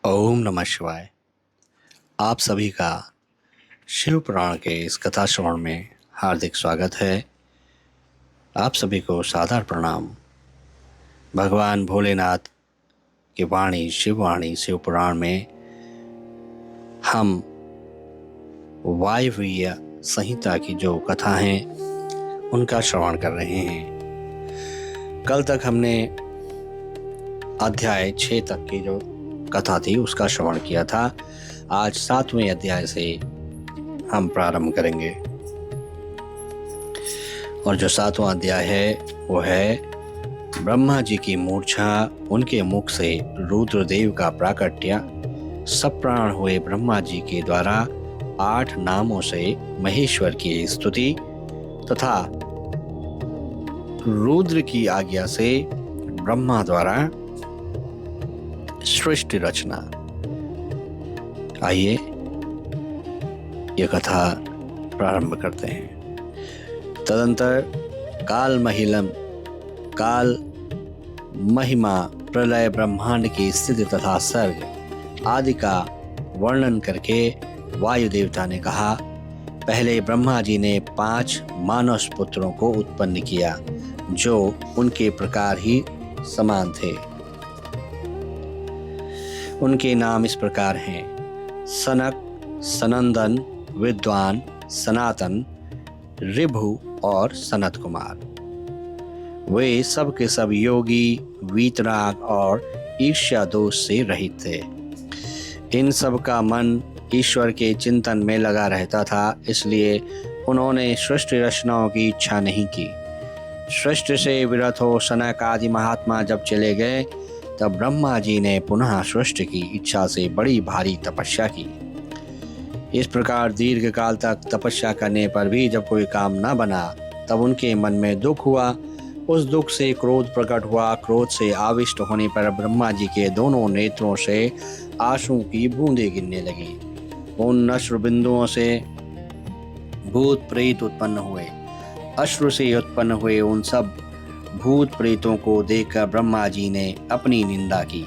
ओम नमः शिवाय। आप सभी का शिव पुराण के इस कथा श्रवण में हार्दिक स्वागत है। आप सभी को सादर प्रणाम। भगवान भोलेनाथ की वाणी शिववाणी शिव पुराण में हम वायव्य संहिता की जो कथा हैं उनका श्रवण कर रहे हैं। कल तक हमने अध्याय 6 तक की जो कथा थी उसका श्रवण किया था। आज 7वें अध्याय से हम प्रारंभ करेंगे और जो 7वां अध्याय है वो है ब्रह्मा जी की मूर्छा, उनके मुख से रुद्रदेव का प्राकट्य, सब प्राण हुए ब्रह्मा जी के द्वारा 8 नामों से महेश्वर की स्तुति तथा रुद्र की आज्ञा से ब्रह्मा द्वारा सृष्टि रचना। आइए ये कथा प्रारंभ करते हैं। तदंतर काल महिमा प्रलय ब्रह्मांड की स्थिति तथा सर्ग आदि का वर्णन करके वायु देवता ने कहा, पहले ब्रह्मा जी ने 5 मानस पुत्रों को उत्पन्न किया जो उनके प्रकार ही समान थे। उनके नाम इस प्रकार हैं: सनक, सनंदन, विद्वान, सनातन, ऋभु और सनत कुमार। वे सब के सब योगी, वीतराग और ईर्ष्या दोष से रहित थे। इन सब का मन ईश्वर के चिंतन में लगा रहता था, इसलिए उन्होंने सृष्टि रचनाओं की इच्छा नहीं की। सृष्टि से विरत हो सनक आदि महात्मा जब चले गए तब ब्रह्मा जी ने पुनः सृष्टि की इच्छा से बड़ी भारी तपस्या की। इस प्रकार दीर्घ काल तक तपस्या करने पर भी जब कोई काम न बना तब उनके मन में दुख हुआ। उस दुख से क्रोध प्रकट हुआ। क्रोध से आविष्ट होने पर ब्रह्मा जी के दोनों नेत्रों से आंसू की बूंदें गिरने लगी। उन अश्रु बिंदुओं से भूत प्रेत उत्पन्न हुए। अश्रु से उत्पन्न हुए उन सब भूत प्रेतों को देखकर ब्रह्मा जी ने अपनी निंदा की।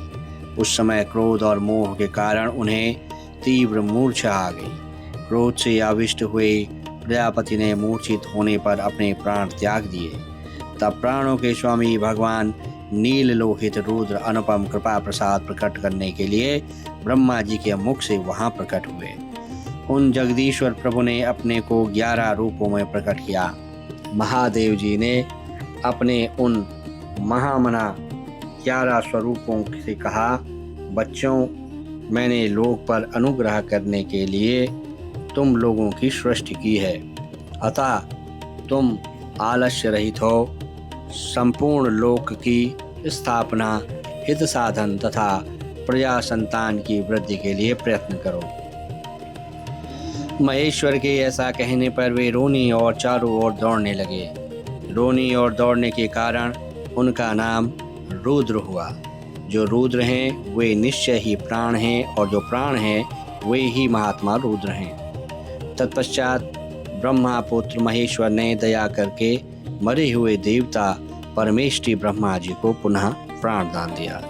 उस समय क्रोध और मोह के कारण उन्हें तीव्र मूर्छा आ गई। क्रोध से आविष्ट हुए प्रजापति ने मूर्छित होने पर अपने प्राण त्याग दिए। तब प्राणों के स्वामी भगवान नील लोहित रुद्र अनुपम कृपा प्रसाद प्रकट करने के लिए ब्रह्मा जी के मुख से वहां प्रकट हुए। उन जगदीश्वर प्रभु ने अपने को 11 रूपों में प्रकट किया। महादेव जी ने अपने उन महामना 11 स्वरूपों से कहा, बच्चों, मैंने लोक पर अनुग्रह करने के लिए तुम लोगों की सृष्टि की है, अतः तुम आलस्य रहित हो। संपूर्ण लोक की स्थापना, हित साधन तथा प्रजा संतान की वृद्धि के लिए प्रयत्न करो। महेश्वर के ऐसा कहने पर वे रोनी और चारों ओर दौड़ने लगे। रोनी और दौड़ने के कारण उनका नाम रुद्र हुआ। जो रुद्र हैं वे निश्चय ही प्राण हैं और जो प्राण हैं वे ही महात्मा रुद्र हैं। तत्पश्चात ब्रह्मा पुत्र महेश्वर ने दया करके मरे हुए देवता परमेष्टि ब्रह्मा जी को पुनः प्राण दान दिया।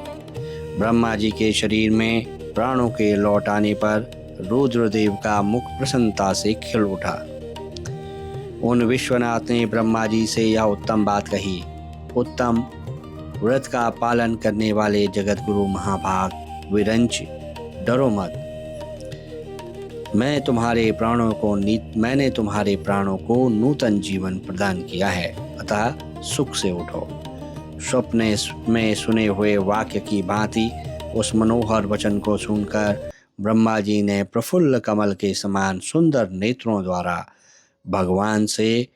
ब्रह्मा जी के शरीर में प्राणों के लौट आने पर रुद्रदेव का मुख प्रसन्नता से खिल उठा। उन विश्वनाथ ने ब्रह्मा जी से यह उत्तम बात कही, उत्तम व्रत का पालन करने वाले जगत गुरु महाभाग, विरंच, डरो मत। मैंने तुम्हारे प्राणों को नूतन जीवन प्रदान किया है, अतः सुख से उठो। स्वप्न में सुने हुए वाक्य की भांति उस मनोहर वचन को सुनकर ब्रह्मा जी ने प्रफुल्ल कमल के समान सुंदर नेत्रों द्वारा भगवान से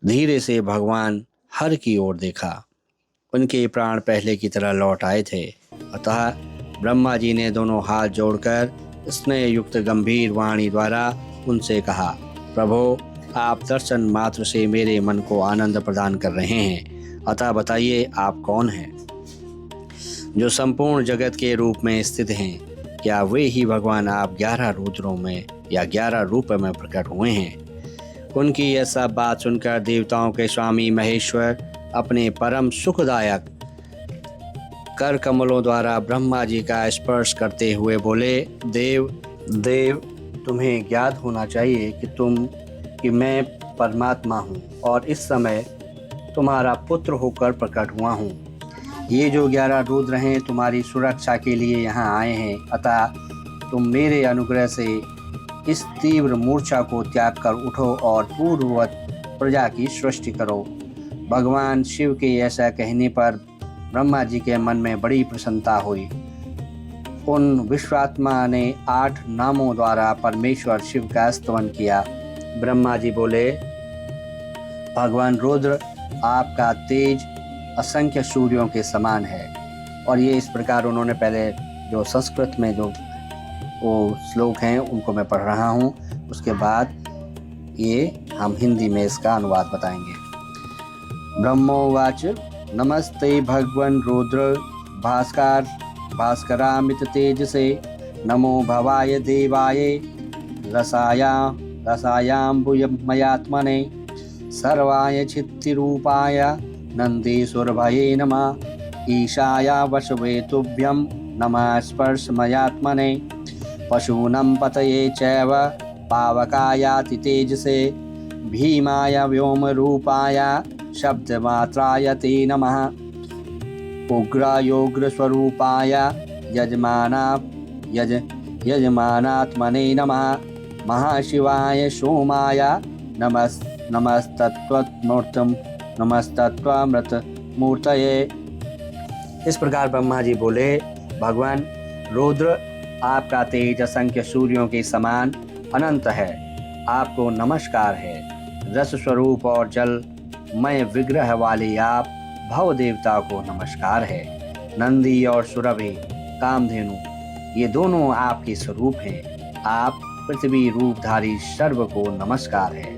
धीरे से भगवान हर की ओर देखा। उनके प्राण पहले की तरह लौट आए थे, अतः ब्रह्मा जी ने दोनों हाथ जोड़कर स्नेह युक्त गंभीर वाणी द्वारा उनसे कहा, प्रभो, आप दर्शन मात्र से मेरे मन को आनंद प्रदान कर रहे हैं, अतः बताइए आप कौन हैं जो संपूर्ण जगत के रूप में स्थित हैं? क्या वे ही भगवान आप 11 रुद्रों में या 11 रूप में प्रकट हुए हैं? उनकी यह सब बात सुनकर देवताओं के स्वामी महेश्वर अपने परम सुखदायक कर कमलों द्वारा ब्रह्मा जी का स्पर्श करते हुए बोले, देव तुम्हें ज्ञात होना चाहिए कि मैं परमात्मा हूँ और इस समय तुम्हारा पुत्र होकर प्रकट हुआ हूँ। ये जो 11 रुद्र हैं तुम्हारी सुरक्षा के लिए यहाँ आए हैं, अतः तुम मेरे अनुग्रह से इस तीव्र मूर्छा को त्याग कर उठो और पूर्ववत प्रजा की सृष्टि करो। भगवान शिव के ऐसा कहने पर ब्रह्मा जी के मन में बड़ी प्रसन्नता हुई। उन विश्वात्मा ने 8 नामों द्वारा परमेश्वर शिव का स्तवन किया। ब्रह्मा जी बोले, भगवान रुद्र आपका तेज असंख्य सूर्यों के समान है। और ये इस प्रकार उन्होंने पहले जो संस्कृत में जो वो श्लोक हैं उनको मैं पढ़ रहा हूँ, उसके बाद ये हम हिंदी में इसका अनुवाद बताएंगे। ब्रह्मोवाच नमस्ते भगवन् रुद्र भास्करामित तेजसे नमो भवाय देवाय रसायाम्बुयमयात्मने सर्वाय चित्तिरूपाय नंदीश्वरभये नमः ईशाय वसवे तुभ्यं नमः स्पर्शमयात्मने पशूनां पतये चैव पावकायाति तेजसे भीमाय व्योमरूपाय शब्दमात्राय ते नमः उग्रायोग्रस्वरूपाय यजमानात्मने नमः महाशिवाय सोमाय नमस्तत्वमृतमूर्तये। इस प्रकार ब्रह्मा जी बोले, भगवान रुद्र आपका तेज असंख्य सूर्यों के समान अनंत है, आपको नमस्कार है। रस स्वरूप और जलमय विग्रह वाले आप भव देवता को नमस्कार है। नंदी और सुरभि कामधेनु ये दोनों आपके स्वरूप हैं। आप पृथ्वी रूपधारी सर्व को नमस्कार है।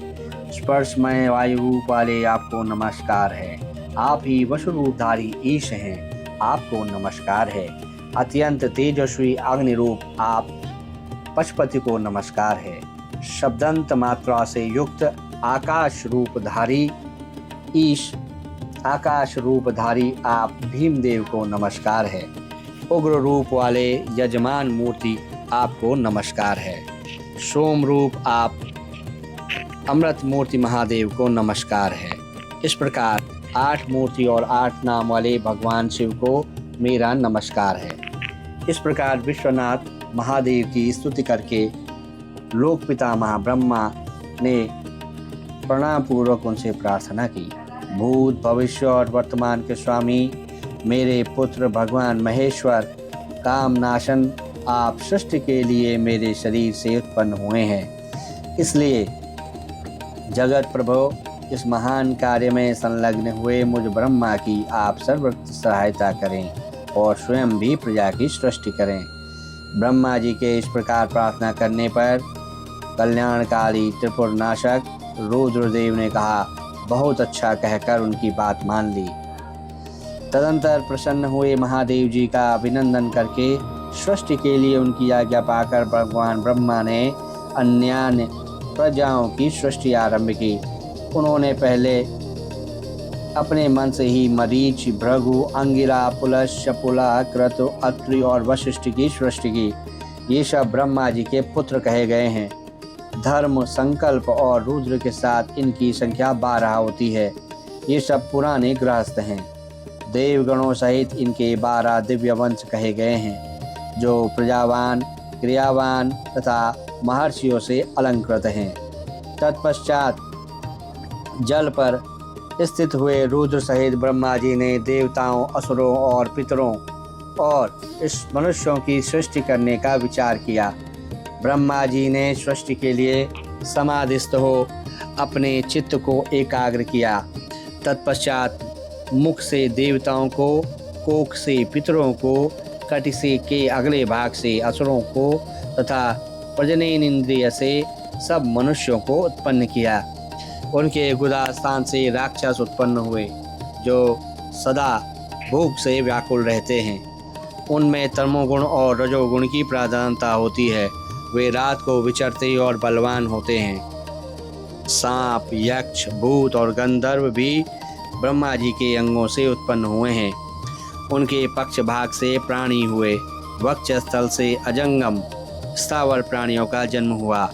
स्पर्शमय वायु रूप वाले आपको नमस्कार है। आप ही वसु रूपधारी ईश हैं, आपको नमस्कार है। अत्यंत तेजस्वी अग्नि रूप आप पशुपति को नमस्कार है। शब्दंत मात्रा से युक्त आकाश रूपधारी आप भीमदेव को नमस्कार है। उग्र रूप वाले यजमान मूर्ति आपको नमस्कार है। सोम रूप आप अमृत मूर्ति महादेव को नमस्कार है। इस प्रकार 8 मूर्ति और 8 नाम वाले भगवान शिव को मेरा नमस्कार है। इस प्रकार विश्वनाथ महादेव की स्तुति करके लोक पितामह ब्रह्मा ने प्रणाम पूर्वक उनसे प्रार्थना की। भूत भविष्य और वर्तमान के स्वामी मेरे पुत्र भगवान महेश्वर कामनाशन, आप सृष्टि के लिए मेरे शरीर से उत्पन्न हुए हैं, इसलिए जगत प्रभु इस महान कार्य में संलग्न हुए मुझ ब्रह्मा की आप सर्वत्र सहायता करें और स्वयं भी प्रजा की सृष्टि करें। ब्रह्मा जी के इस प्रकार प्रार्थना करने पर कल्याणकारी त्रिपुर नाशक रुद्रदेव ने कहा, बहुत अच्छा कहकर उनकी बात मान ली। तदंतर प्रसन्न हुए महादेव जी का अभिनंदन करके सृष्टि के लिए उनकी आज्ञा पाकर भगवान ब्रह्मा ने अन्य प्रजाओं की सृष्टि आरंभ की। उन्होंने पहले अपने मन से ही मरीच, भृगु, अंगिरा, पुलस, शपुला, क्रतु, अत्रि और वशिष्ठ की सृष्टि की। ये सब ब्रह्मा जी के पुत्र कहे गए हैं। धर्म, संकल्प और रुद्र के साथ इनकी संख्या 12 होती है। ये सब पुराने गृहस्थ हैं। देवगणों सहित इनके 12 दिव्य वंश कहे गए हैं, जो प्रजावान, क्रियावान तथा महर्षियों से अलंकृत हैं। तत्पश्चात जल पर स्थित हुए रुद्र सहित ब्रह्मा जी ने देवताओं, असुरों और पितरों और इस मनुष्यों की सृष्टि करने का विचार किया। ब्रह्मा जी ने सृष्टि के लिए समाधिस्थ हो अपने चित्त को एकाग्र किया। तत्पश्चात मुख से देवताओं को, कोख से पितरों को, कटि से के अगले भाग से असुरों को तथा प्रजनन इंद्रिय से सब मनुष्यों को उत्पन्न किया। उनके गुदा स्थान से राक्षस उत्पन्न हुए, जो सदा भूख से व्याकुल रहते हैं। उनमें तमोगुण और रजोगुण की प्रधानता होती है। वे रात को विचरते और बलवान होते हैं। सांप, यक्ष, भूत और गंधर्व भी ब्रह्मा जी के अंगों से उत्पन्न हुए हैं। उनके पक्ष भाग से प्राणी हुए। वक्ष स्थल से अजंगम स्थावर प्राणियों का जन्म हुआ।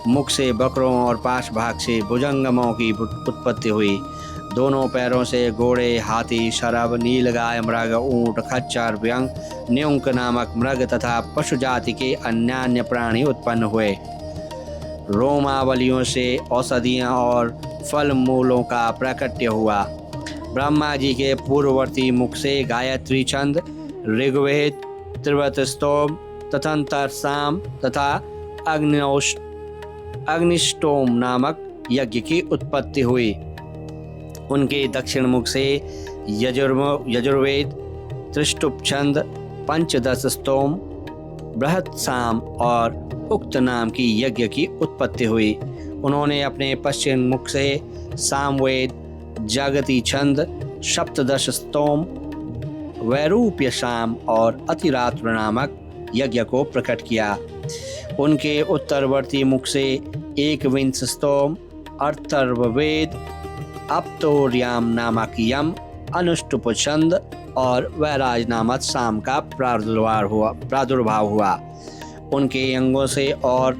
मुख से बकरों और पाश भाग से भुजंगमों की उत्पत्ति हुई। दोनों पैरों से घोड़े, हाथी, शरभ, नीलगाय, मृग, ऊंट, खच्चर, व्यंग, न्यूंक नामक मृग तथा पशु जाति के अन्यान्य प्राणी उत्पन्न हुए। रोमावलियों से औषधियाँ और फल मूलों का प्राकट्य हुआ। ब्रह्मा जी के पूर्ववर्ती मुख से गायत्री छंद, ऋग्वेद, त्रिवत स्तोम, तथंतर साम तथा अग्निष्टोम नामक यज्ञ की उत्पत्ति हुई। उनके दक्षिण मुख से यजुर्वेद, त्रिष्टुप छंद, पंचदश स्तोम, बृहत साम और उक्त नाम की यज्ञ की उत्पत्ति हुई। उन्होंने अपने पश्चिम मुख से सामवेद, जागती छंद, सप्तदश स्तोम, वैरूप्य शाम और अतिरात्र नामक यज्ञ को प्रकट किया। उनके उत्तरवर्ती मुख से एकविंश स्तोम, अर्थर्ववेद, अप्तोर्याम नामक यम, अनुष्टुप छंद और वैराज नामक शाम का प्रादुर्भाव हुआ। उनके अंगों से और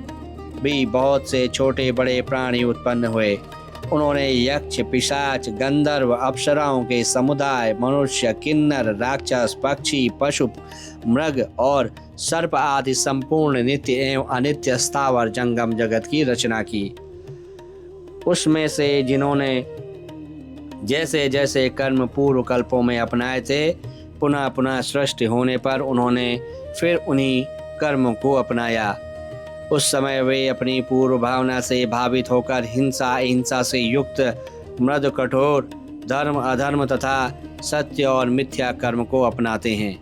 भी बहुत से छोटे बड़े प्राणी उत्पन्न हुए। उन्होंने यक्ष, पिशाच, गंधर्व, अप्सराओं के समुदाय, मनुष्य, किन्नर, राक्षस, पक्षी, पशु, मृग और सर्प आदि संपूर्ण नित्य एवं अनित्य स्थावर जंगम जगत की रचना की। उसमें से जिन्होंने जैसे जैसे कर्म पूर्व कल्पों में अपनाए थे, पुनः पुनः सृष्टि होने पर उन्होंने फिर उन्हीं कर्मों को अपनाया। उस समय वे अपनी पूर्व भावना से भावित होकर हिंसा, अहिंसा से युक्त, मृदु, कठोर, धर्म, अधर्म तथा सत्य और मिथ्या कर्म को अपनाते हैं,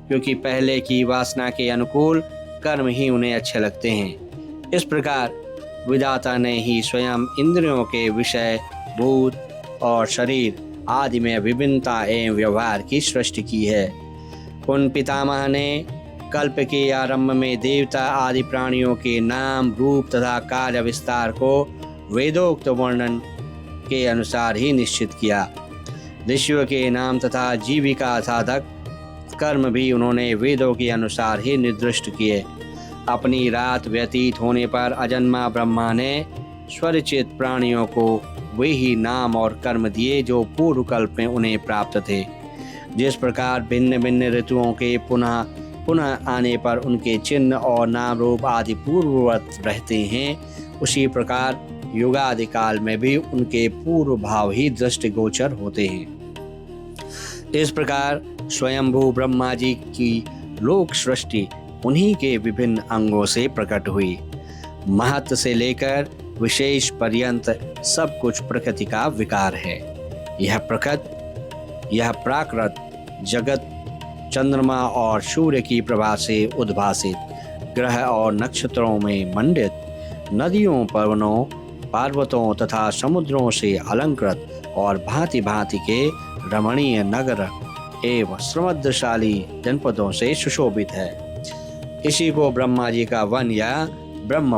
क्योंकि पहले की वासना के अनुकूल कर्म ही उन्हें अच्छे लगते हैं। इस प्रकार विधाता ने ही स्वयं इंद्रियों के विषय, भूत और शरीर आदि में विभिन्नता एवं व्यवहार की सृष्टि की है। उन पितामह ने कल्प के आरंभ में देवता आदि प्राणियों के नाम, रूप तथा कार्य विस्तार को वेदोक्त वर्णन के अनुसार ही निश्चित किया। ऋषियों के नाम तथा जीविका साधक कर्म भी उन्होंने वेदों के अनुसार ही निर्दिष्ट किए। अपनी रात व्यतीत होने पर अजन्मा ब्रह्मा ने स्वरचित प्राणियों को वे ही नाम और कर्म दिए जो पूर्व कल्प में उन्हें प्राप्त थे। जिस प्रकार भिन्न भिन्न ऋतुओं के पुनः पुनः आने पर उनके चिन्ह और नाम रूप आदि पूर्ववत रहते हैं, उसी प्रकार युगादि काल में भी उनके पूर्व भाव ही दृष्टिगोचर होते हैं। इस प्रकार स्वयंभू ब्रह्मा जी की लोक सृष्टि उन्हीं के विभिन्न अंगों से प्रकट हुई। महत्व से लेकर विशेष पर्यंत सब कुछ प्रकृति का विकार है। यह प्राकृत जगत चंद्रमा और सूर्य की प्रभा से उद्भासित, ग्रह और नक्षत्रों में मंडित, नदियों, पवनों, पर्वतों तथा समुद्रों से अलंकृत और भांति भांति के रमणीय नगर एवं समृद्धशाली जनपदों से सुशोभित है। इसी को ब्रह्मा जी का वन या ब्रह्म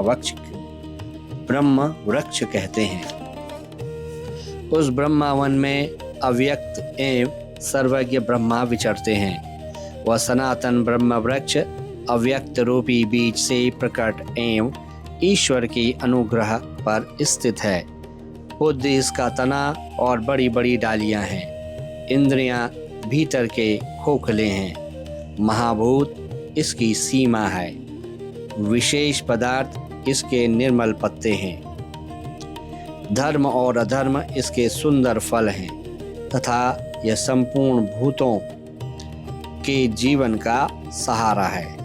वृक्ष कहते हैं। उस ब्रह्मा वन में अव्यक्त एवं सर्वज्ञ ब्रह्मा विचरते हैं। वह सनातन ब्रह्म वृक्ष अव्यक्त रूपी बीज से प्रकट एवं ईश्वर की अनुग्रह पर स्थित है। बुद्धि इसका तना और बड़ी बड़ी डालियां हैं। इंद्रियां भीतर के खोखले हैं। महाभूत इसकी सीमा है। विशेष पदार्थ इसके निर्मल पत्ते हैं। धर्म और अधर्म इसके सुंदर फल हैं तथा यह संपूर्ण भूतों के जीवन का सहारा है।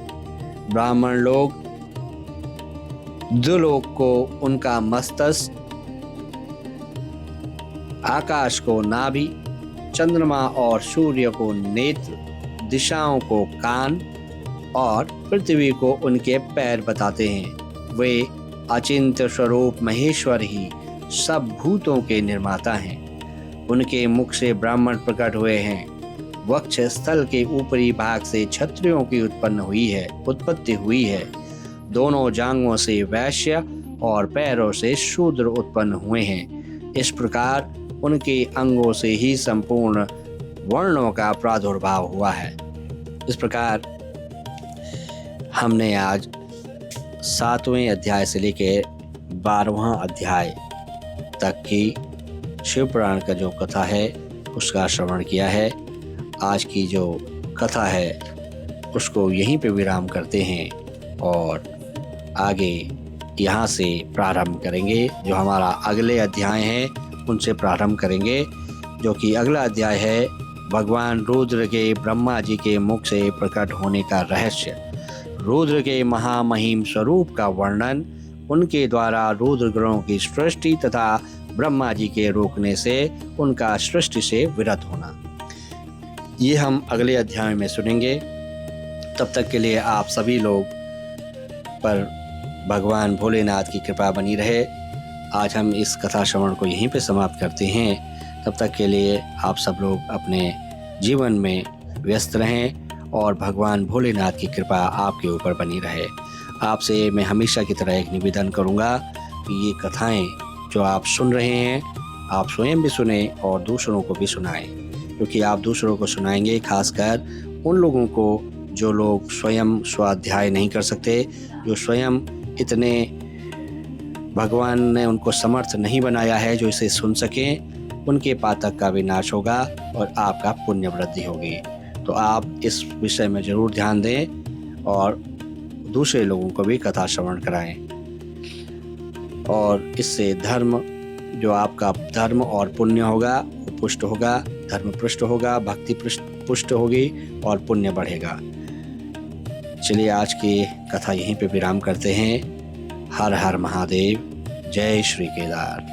ब्राह्मण लोग द्युलोक को उनका मस्तक, आकाश को नाभि, चंद्रमा और सूर्य को नेत्र, दिशाओं को कान और पृथ्वी को उनके पैर बताते हैं। वे अचिंत्य स्वरूप महेश्वर ही सब भूतों के निर्माता हैं। उनके मुख से ब्राह्मण प्रकट हुए हैं। वक्ष स्थल के ऊपरी भाग से क्षत्रियों की उत्पत्ति हुई है। दोनों जांघों से वैश्य और पैरों से शूद्र उत्पन्न हुए हैं। इस प्रकार उनके अंगों से ही संपूर्ण वर्णों का प्रादुर्भाव हुआ है। इस प्रकार हमने आज 7वें अध्याय से लेकर 12वां अध्याय तक की शिव पुराण का जो कथा है उसका श्रवण किया है। आज की जो कथा है उसको यहीं पे विराम करते हैं और आगे यहाँ से प्रारंभ करेंगे। जो हमारा अगले अध्याय है उनसे प्रारंभ करेंगे, जो कि अगला अध्याय है भगवान रुद्र के ब्रह्मा जी के मुख से प्रकट होने का रहस्य, रुद्र के महामहिम स्वरूप का वर्णन, उनके द्वारा रुद्र ग्रहों की सृष्टि तथा ब्रह्मा जी के रोकने से उनका सृष्टि से विरत होना। ये हम अगले अध्याय में सुनेंगे। तब तक के लिए आप सभी लोग पर भगवान भोलेनाथ की कृपा बनी रहे। आज हम इस कथा श्रवण को यहीं पे समाप्त करते हैं। तब तक के लिए आप सब लोग अपने जीवन में व्यस्त रहें और भगवान भोलेनाथ की कृपा आपके ऊपर बनी रहे। आपसे मैं हमेशा की तरह एक निवेदन करूंगा कि ये कथाएं जो आप सुन रहे हैं आप स्वयं भी सुने और दूसरों को भी सुनाएं, क्योंकि आप दूसरों को सुनाएंगे, खासकर उन लोगों को जो लोग स्वयं स्वाध्याय नहीं कर सकते, जो स्वयं इतने भगवान ने उनको समर्थ नहीं बनाया है जो इसे सुन सकें, उनके पातक का विनाश होगा और आपका पुण्य वृद्धि होगी। तो आप इस विषय में जरूर ध्यान दें और दूसरे लोगों को भी कथा श्रवण कराएं, और इससे धर्म, जो आपका धर्म और पुण्य होगा वो पुष्ट होगा, धर्म पुष्ट होगा, भक्ति पुष्ट होगी और पुण्य बढ़ेगा। चलिए आज की कथा यहीं पे विराम करते हैं। हर हर महादेव, जय श्री केदार।